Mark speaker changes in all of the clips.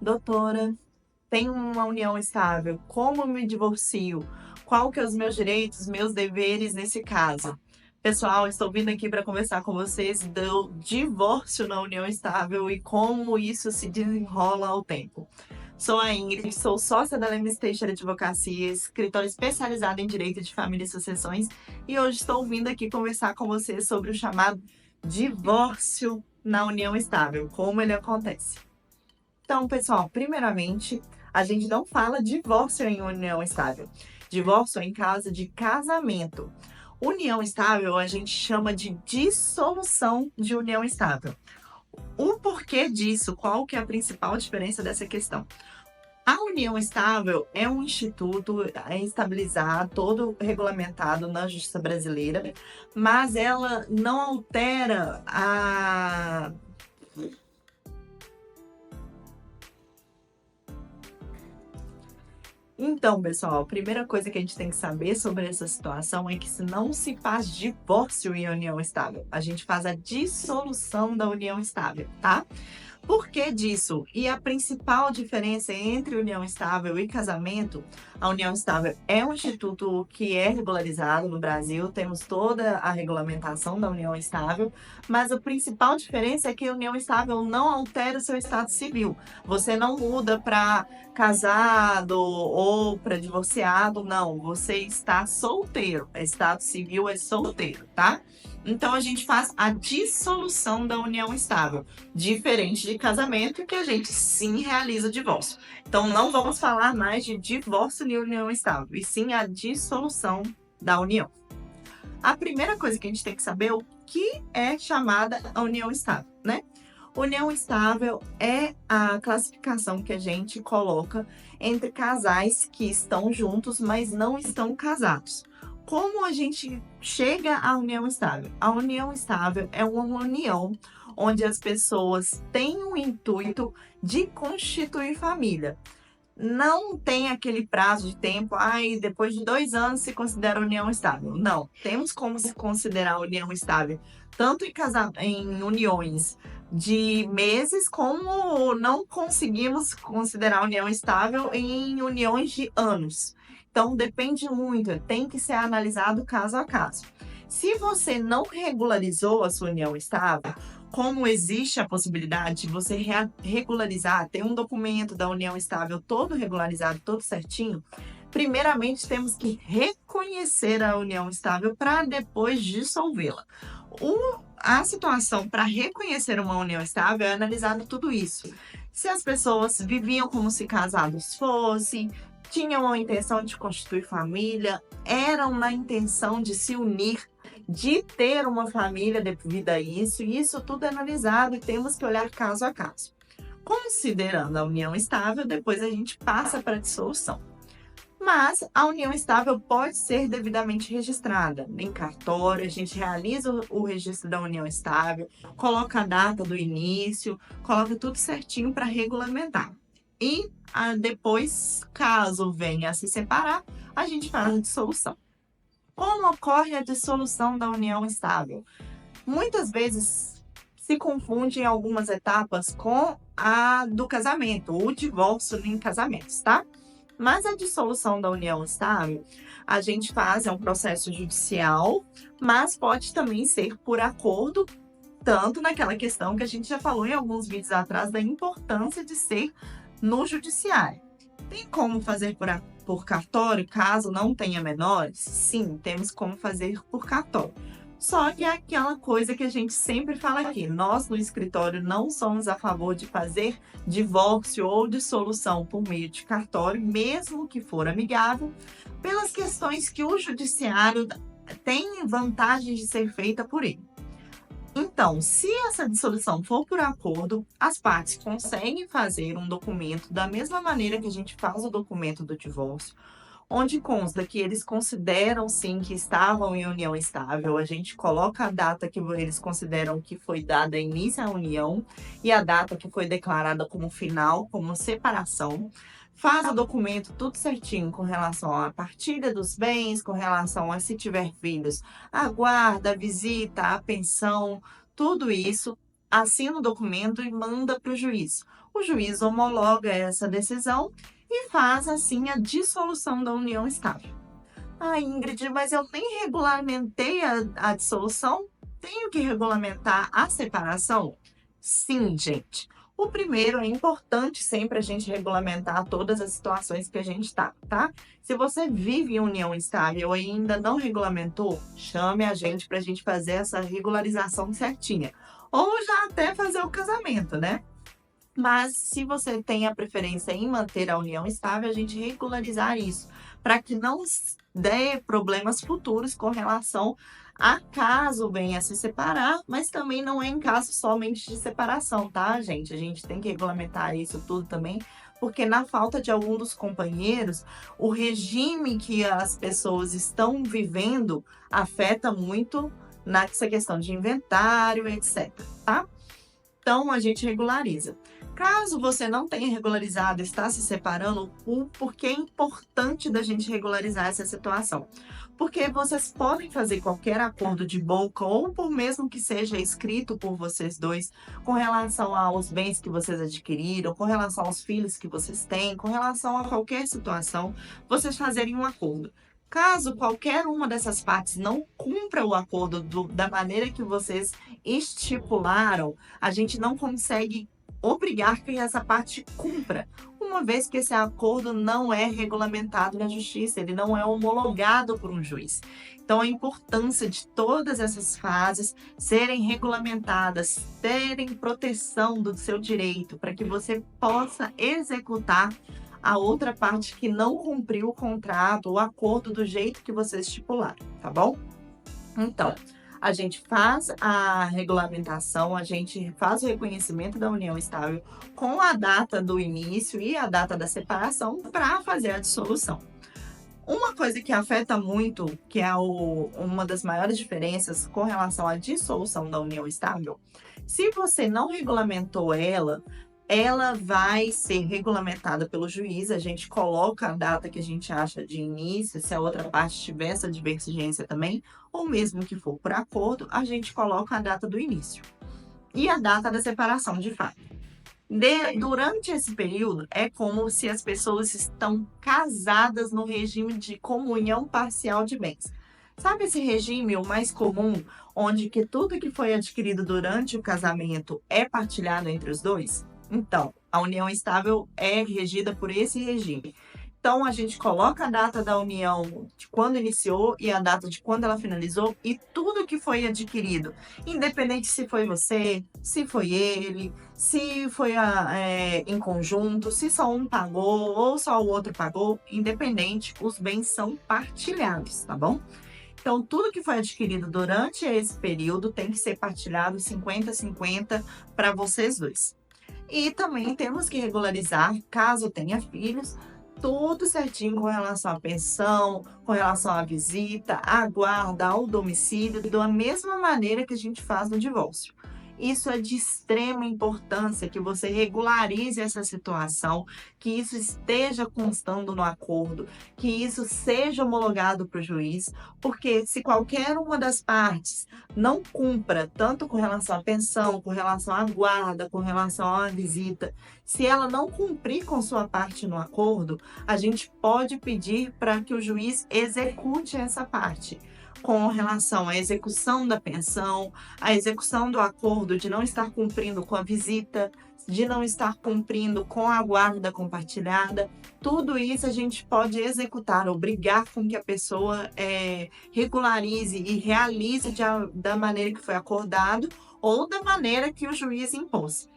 Speaker 1: Doutora, tenho uma união estável, como me divorcio? Qual que é os meus direitos, meus deveres nesse caso? Pessoal, estou vindo aqui para conversar com vocês do divórcio na união estável e como isso se desenrola ao tempo. Sou a Ingrid, sou sócia da Lemes Teixeira Advocacia, escritora especializada em direito de família e sucessões, e hoje estou vindo aqui conversar com vocês sobre o chamado divórcio na união estável, como ele acontece. Então, pessoal, primeiramente, a gente não fala divórcio em união estável. Divórcio é em caso de casamento. União estável a gente chama de dissolução de união estável. O porquê disso? Qual que é a principal diferença dessa questão? A união estável é um instituto estabilizado, todo regulamentado na justiça brasileira, mas ela não altera a Então, pessoal, a primeira coisa que a gente tem que saber sobre essa situação é que se não se faz divórcio em união estável, a gente faz a dissolução da união estável, tá? Por que disso? E a principal diferença entre união estável e casamento, a união estável é um instituto que é regularizado no Brasil, temos toda a regulamentação da união estável, mas a principal diferença é que a união estável não altera o seu estado civil. Você não muda para casado ou para divorciado, não. Você está solteiro. Estado civil é solteiro, tá? Então a gente faz a dissolução da união estável, diferente de casamento, que a gente sim realiza o divórcio. Então não vamos falar mais de divórcio e união estável, e sim a dissolução da união. A primeira coisa que a gente tem que saber é o que é chamada a união estável, né? União estável é a classificação que a gente coloca entre casais que estão juntos, mas não estão casados. Como a gente chega à união estável? A união estável é uma união onde as pessoas têm o intuito de constituir família. Não tem aquele prazo de tempo, depois de 2 anos se considera união estável. Não, temos como se considerar união estável, tanto em uniões de meses, como não conseguimos considerar união estável em uniões de anos. Então, depende muito, tem que ser analisado caso a caso. Se você não regularizou a sua união estável, como existe a possibilidade de você regularizar, ter um documento da união estável todo regularizado, todo certinho, primeiramente temos que reconhecer a união estável para depois dissolvê-la. A situação para reconhecer uma união estável é analisado tudo isso. Se as pessoas viviam como se casados fossem, tinham a intenção de constituir família, eram na intenção de se unir, de ter uma família devido a isso, e isso tudo é analisado e temos que olhar caso a caso. Considerando a união estável, depois a gente passa para a dissolução. Mas a união estável pode ser devidamente registrada em cartório, a gente realiza o registro da união estável, coloca a data do início, coloca tudo certinho para regulamentar. E depois, caso venha a se separar, a gente faz a dissolução. Como ocorre a dissolução da união estável? Muitas vezes se confunde em algumas etapas com a do casamento, o divórcio em casamentos, tá? Mas a dissolução da união estável, a gente faz, é um processo judicial, mas pode também ser por acordo, tanto naquela questão que a gente já falou em alguns vídeos atrás da importância de ser no judiciário. Tem como fazer por cartório, caso não tenha menores? Sim, temos como fazer por cartório. Só que é aquela coisa que a gente sempre fala aqui, nós no escritório não somos a favor de fazer divórcio ou dissolução por meio de cartório, mesmo que for amigável, pelas questões que o judiciário tem vantagem de ser feita por ele. Então, se essa dissolução for por acordo, as partes conseguem fazer um documento da mesma maneira que a gente faz o documento do divórcio, onde consta que eles consideram sim que estavam em união estável, a gente coloca a data que eles consideram que foi dada início à união e a data que foi declarada como final, como separação. Faz o documento tudo certinho com relação à partilha dos bens, com relação a se tiver filhos, a guarda, a visita, a pensão, tudo isso, assina o documento e manda para o juiz. o juiz homologa essa decisão e faz assim a dissolução da união estável. Ah, Ingrid, mas eu nem regulamentei a dissolução? Tenho que regulamentar a separação? Sim, gente. O primeiro é importante sempre a gente regulamentar todas as situações que a gente está, tá? Se você vive em união estável e ainda não regulamentou, chame a gente para a gente fazer essa regularização certinha. Ou já até fazer o casamento, né? Mas se você tem a preferência em manter a união estável, a gente regularizar isso, para que não dê problemas futuros com relação a caso venha a se separar, mas também não é em caso somente de separação, tá, gente? A gente tem que regulamentar isso tudo também, porque na falta de algum dos companheiros, o regime que as pessoas estão vivendo afeta muito nessa questão de inventário, etc, tá? Então, a gente regulariza. Caso você não tenha regularizado, está se separando, o porquê é importante da gente regularizar essa situação? Porque vocês podem fazer qualquer acordo de boca ou por mesmo que seja escrito por vocês dois com relação aos bens que vocês adquiriram, com relação aos filhos que vocês têm, com relação a qualquer situação, vocês fazerem um acordo. Caso qualquer uma dessas partes não cumpra o acordo da maneira que vocês estipularam, a gente não consegue obrigar que essa parte cumpra, uma vez que esse acordo não é regulamentado na justiça, ele não é homologado por um juiz. Então, a importância de todas essas fases serem regulamentadas, terem proteção do seu direito, para que você possa executar a outra parte que não cumpriu o contrato, o acordo do jeito que vocês estipularam, tá bom? Então, a gente faz a regulamentação, a gente faz o reconhecimento da união estável com a data do início e a data da separação para fazer a dissolução. Uma coisa que afeta muito, que é uma das maiores diferenças com relação à dissolução da união estável, se você não regulamentou ela vai ser regulamentada pelo juiz, a gente coloca a data que a gente acha de início, se a outra parte tiver essa divergência também, ou mesmo que for por acordo, a gente coloca a data do início. E a data da separação, de fato. Durante esse período, é como se as pessoas estão casadas no regime de comunhão parcial de bens. Sabe esse regime, o mais comum, onde que tudo que foi adquirido durante o casamento é partilhado entre os dois? Então, a união estável é regida por esse regime. Então, a gente coloca a data da união de quando iniciou e a data de quando ela finalizou e tudo que foi adquirido, independente se foi você, se foi ele, se foi em conjunto, se só um pagou ou só o outro pagou, independente, os bens são partilhados, tá bom? Então, tudo que foi adquirido durante esse período tem que ser partilhado 50-50 para vocês dois. E também temos que regularizar, caso tenha filhos, tudo certinho com relação à pensão, com relação à visita, à guarda, ao domicílio, da mesma maneira que a gente faz no divórcio. Isso é de extrema importância que você regularize essa situação, que isso esteja constando no acordo, que isso seja homologado para o juiz, porque se qualquer uma das partes não cumpra, tanto com relação à pensão, com relação à guarda, com relação à visita, se ela não cumprir com sua parte no acordo, a gente pode pedir para que o juiz execute essa parte com relação à execução da pensão, à execução do acordo de não estar cumprindo com a visita, de não estar cumprindo com a guarda compartilhada. Tudo isso a gente pode executar, obrigar com que a pessoa regularize e realize da maneira que foi acordado ou da maneira que o juiz impôs.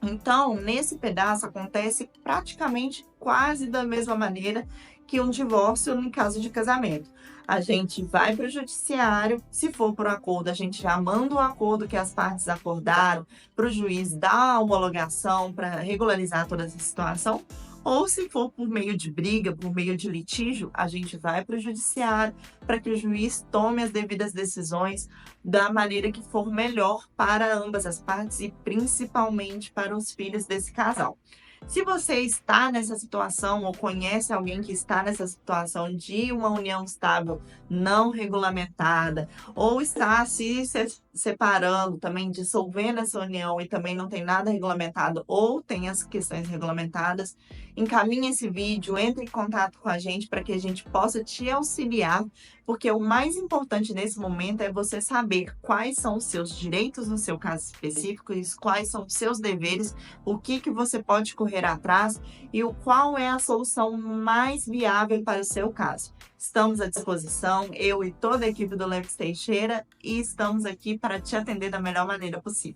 Speaker 1: Então, nesse pedaço acontece praticamente quase da mesma maneira que um divórcio em caso de casamento. A gente vai para o judiciário, se for por acordo, a gente já manda o acordo que as partes acordaram para o juiz dar a homologação para regularizar toda essa situação. Ou se for por meio de briga, por meio de litígio, a gente vai para o judiciário para que o juiz tome as devidas decisões da maneira que for melhor para ambas as partes e principalmente para os filhos desse casal. Se você está nessa situação ou conhece alguém que está nessa situação de uma união estável não regulamentada, ou está, se separando, também dissolvendo essa união e também não tem nada regulamentado ou tem as questões regulamentadas, encaminhe esse vídeo, entre em contato com a gente para que a gente possa te auxiliar, porque o mais importante nesse momento é você saber quais são os seus direitos no seu caso específico, e quais são os seus deveres, o que que você pode correr atrás e qual é a solução mais viável para o seu caso. Estamos à disposição, eu e toda a equipe do Leves Teixeira, e estamos aqui para te atender da melhor maneira possível.